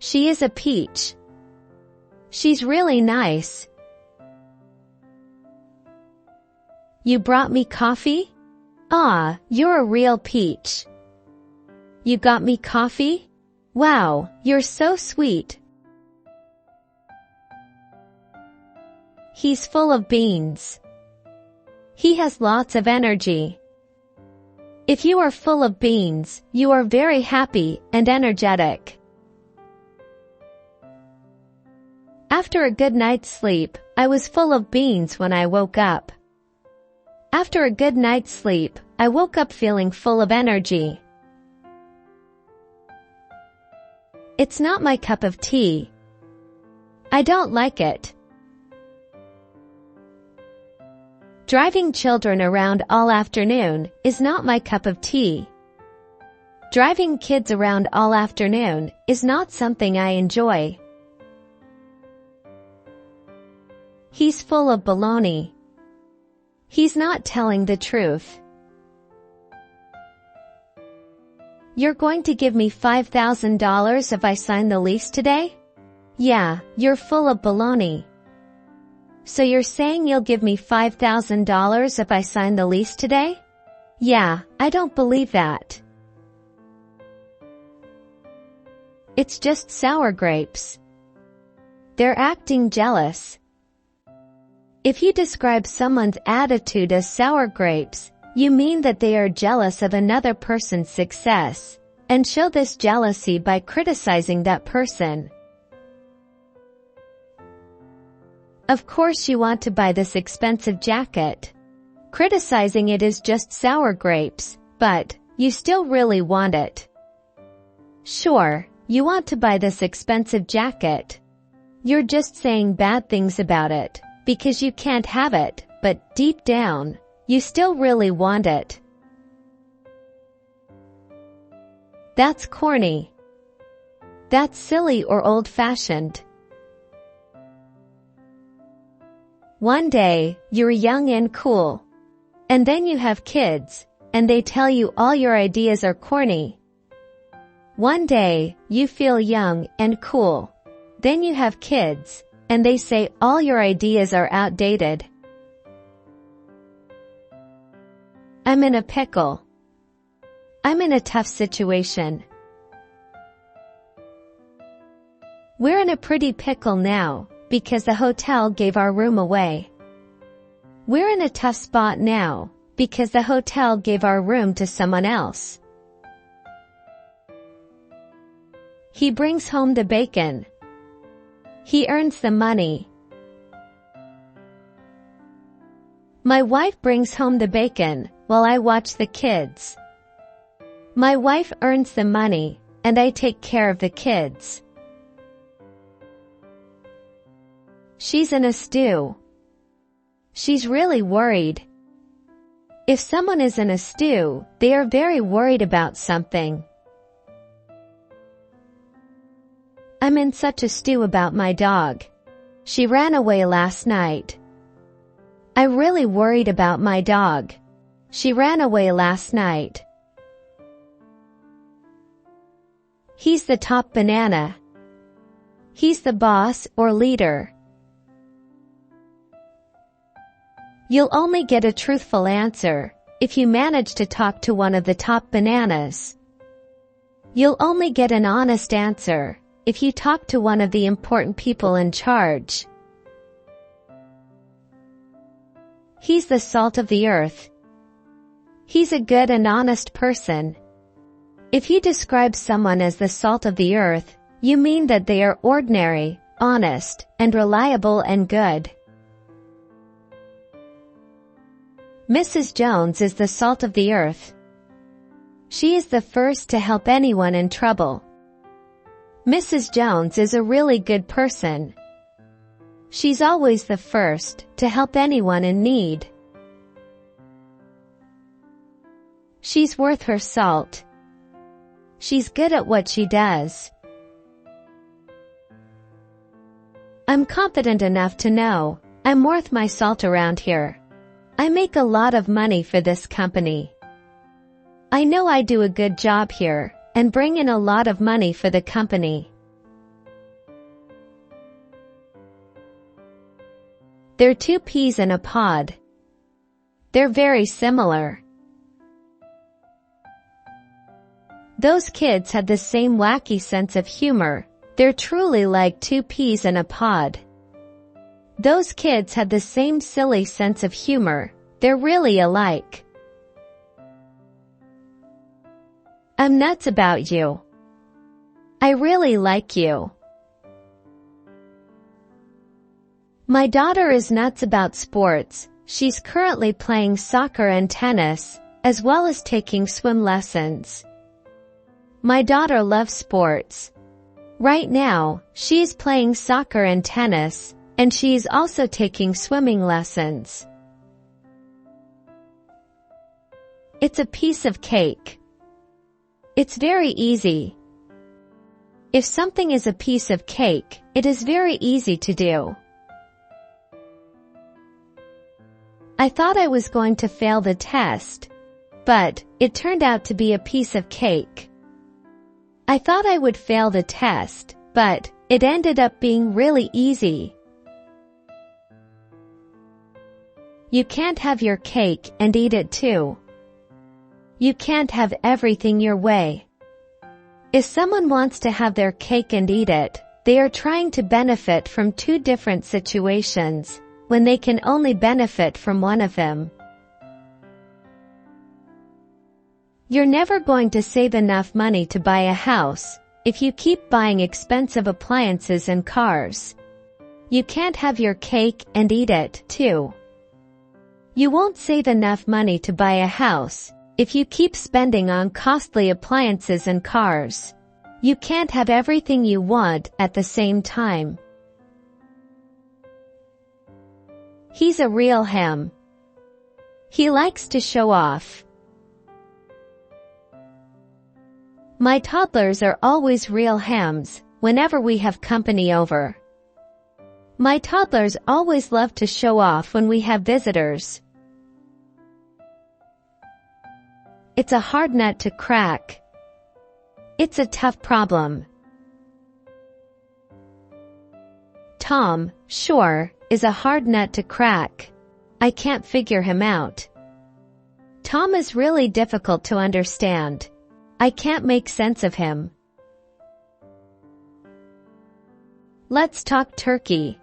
She is a peach. She's really nice. You brought me coffee? Ah, you're a real peach. You got me coffee? Wow, you're so sweet. He's full of beans. He has lots of energy. If you are full of beans, you are very happy and energetic. After a good night's sleep, I was full of beans when I woke up. After a good night's sleep, I woke up feeling full of energy. It's not my cup of tea. I don't like it. Driving children around all afternoon is not my cup of tea. Driving kids around all afternoon is not something I enjoy. He's full of baloney. He's not telling the truth. You're going to give me $5,000 if I sign the lease today? Yeah, you're full of baloney. So you're saying you'll give me $5,000 if I sign the lease today? Yeah, I don't believe that. It's just sour grapes. They're acting jealous. If you describe someone's attitude as sour grapes, you mean that they are jealous of another person's success, and show this jealousy by criticizing that person. Of course you want to buy this expensive jacket. Criticizing it is just sour grapes, but you still really want it. Sure, you want to buy this expensive jacket. You're just saying bad things about it, because you can't have it, but deep down, you still really want it. That's corny. That's silly or old-fashioned. One day, you're young and cool. And then you have kids, and they tell you all your ideas are corny. One day, you feel young and cool. Then you have kids, and they say all your ideas are outdated. I'm in a pickle. I'm in a tough situation. We're in a pretty pickle now, because the hotel gave our room away. We're in a tough spot now, because the hotel gave our room to someone else. He brings home the bacon. He earns the money. My wife brings home the bacon, while I watch the kids. My wife earns the money, and I take care of the kids. She's in a stew. She's really worried. If someone is in a stew, they are very worried about something. I'm in such a stew about my dog. She ran away last night. I really worried about my dog. She ran away last night. He's the top banana. He's the boss or leader. You'll only get a truthful answer if you manage to talk to one of the top bananas. You'll only get an honest answer if you talk to one of the important people in charge. He's the salt of the earth. He's a good and honest person. If you describe someone as the salt of the earth, you mean that they are ordinary, honest, and reliable and good. Mrs. Jones is the salt of the earth. She is the first to help anyone in trouble. Mrs. Jones is a really good person. She's always the first to help anyone in need. She's worth her salt. She's good at what she does. I'm confident enough to know I'm worth my salt around here. I make a lot of money for this company. I know I do a good job here and bring in a lot of money for the company. They're two peas in a pod. They're very similar. Those kids had the same wacky sense of humor. They're truly like two peas in a pod. Those kids had the same silly sense of humor. They're really alike. I'm nuts about you. I really like you. My daughter is nuts about sports. She's currently playing soccer and tennis, as well as taking swim lessons. My daughter loves sports. Right now, she's playing soccer and tennis, and she's also taking swimming lessons. It's a piece of cake. It's very easy. If something is a piece of cake, it is very easy to do. I thought I was going to fail the test, but it turned out to be a piece of cake. I thought I would fail the test, but it ended up being really easy. You can't have your cake and eat it too. You can't have everything your way. If someone wants to have their cake and eat it, they are trying to benefit from two different situations, when they can only benefit from one of them. You're never going to save enough money to buy a house if you keep buying expensive appliances and cars. You can't have your cake and eat it too. You won't save enough money to buy a house if you keep spending on costly appliances and cars. You can't have everything you want at the same time. He's a real ham. He likes to show off. My toddlers are always real hams whenever we have company over. My toddlers always love to show off when we have visitors. It's a hard nut to crack. It's a tough problem. Tom, sure, is a hard nut to crack. I can't figure him out. Tom is really difficult to understand. I can't make sense of him. Let's talk turkey.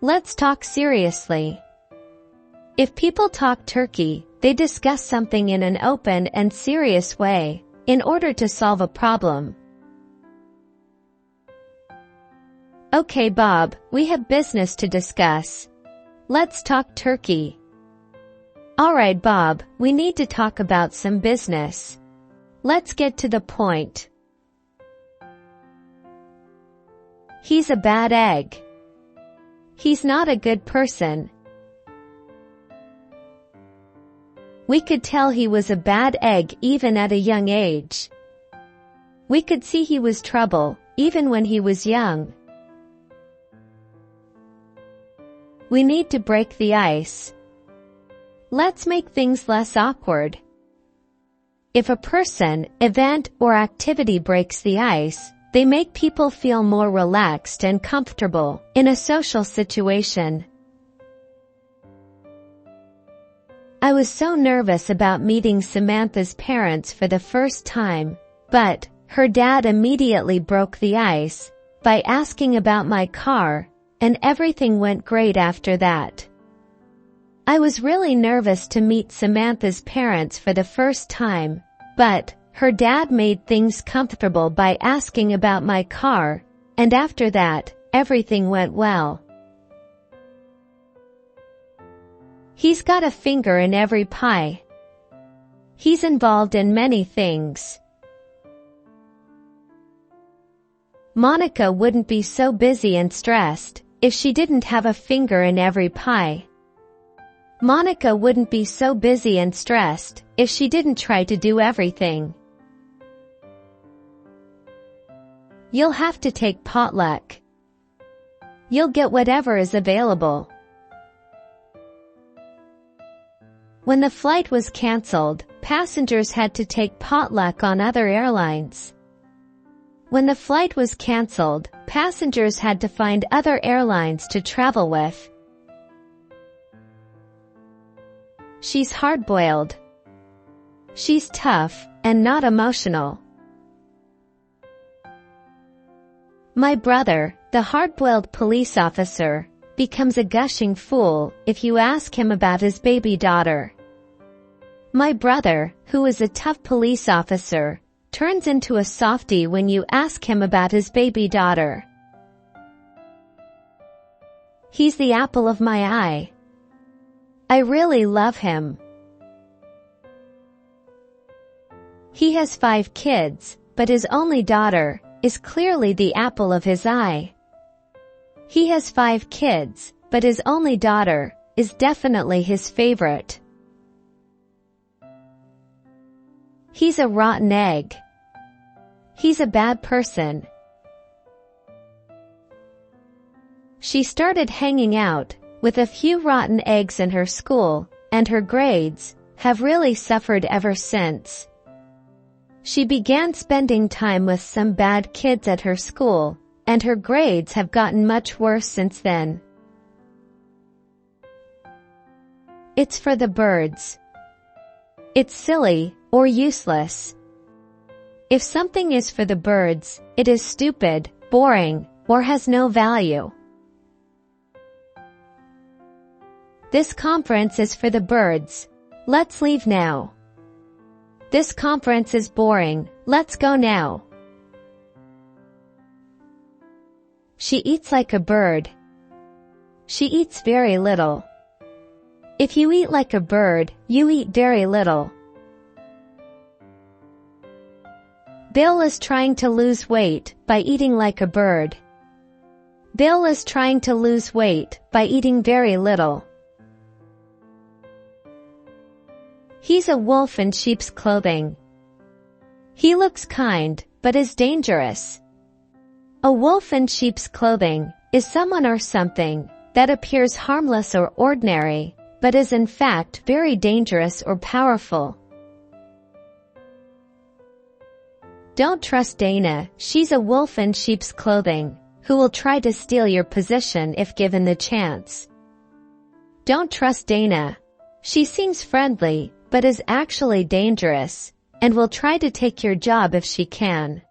Let's talk seriously. If people talk turkey, they discuss something in an open and serious way, in order to solve a problem. Okay, Bob, we have business to discuss. Let's talk turkey. All right, Bob, we need to talk about some business. Let's get to the point. He's a bad egg. He's not a good person. We could tell he was a bad egg even at a young age. We could see he was trouble, even when he was young. We need to break the ice. Let's make things less awkward. If a person, event, or activity breaks the ice, they make people feel more relaxed and comfortable in a social situation. I was so nervous about meeting Samantha's parents for the first time, but her dad immediately broke the ice by asking about my car, and everything went great after that. I was really nervous to meet Samantha's parents for the first time, but her dad made things comfortable by asking about my car, and after that, everything went well. He's got a finger in every pie. He's involved in many things. Monica wouldn't be so busy and stressed if she didn't have a finger in every pie. Monica wouldn't be so busy and stressed if she didn't try to do everything. You'll have to take potluck. You'll get whatever is available. When the flight was canceled, passengers had to take potluck on other airlines. When the flight was canceled, passengers had to find other airlines to travel with. She's hard-boiled. She's tough and not emotional. My brother, the hard-boiled police officer, becomes a gushing fool if you ask him about his baby daughter. My brother, who is a tough police officer, turns into a softie when you ask him about his baby daughter. He's the apple of my eye. I really love him. He has 5 kids, but his only daughter is clearly the apple of his eye. He has 5 kids, but his only daughter is definitely his favorite. He's a rotten egg. He's a bad person. She started hanging out with a few rotten eggs in her school, and her grades have really suffered ever since. She began spending time with some bad kids at her school, and her grades have gotten much worse since then. It's for the birds. It's silly or useless. If something is for the birds, it is stupid, boring, or has no value. This conference is for the birds. Let's leave now. This conference is boring. Let's go now. She eats like a bird. She eats very little. If you eat like a bird, you eat very little. Bill is trying to lose weight by eating like a bird. Bill is trying to lose weight by eating very little. He's a wolf in sheep's clothing. He looks kind, but is dangerous. A wolf in sheep's clothing is someone or something that appears harmless or ordinary, but is in fact very dangerous or powerful. Don't trust Dana. She's a wolf in sheep's clothing who will try to steal your position if given the chance. Don't trust Dana. She seems friendly, but is actually dangerous, and will try to take your job if she can.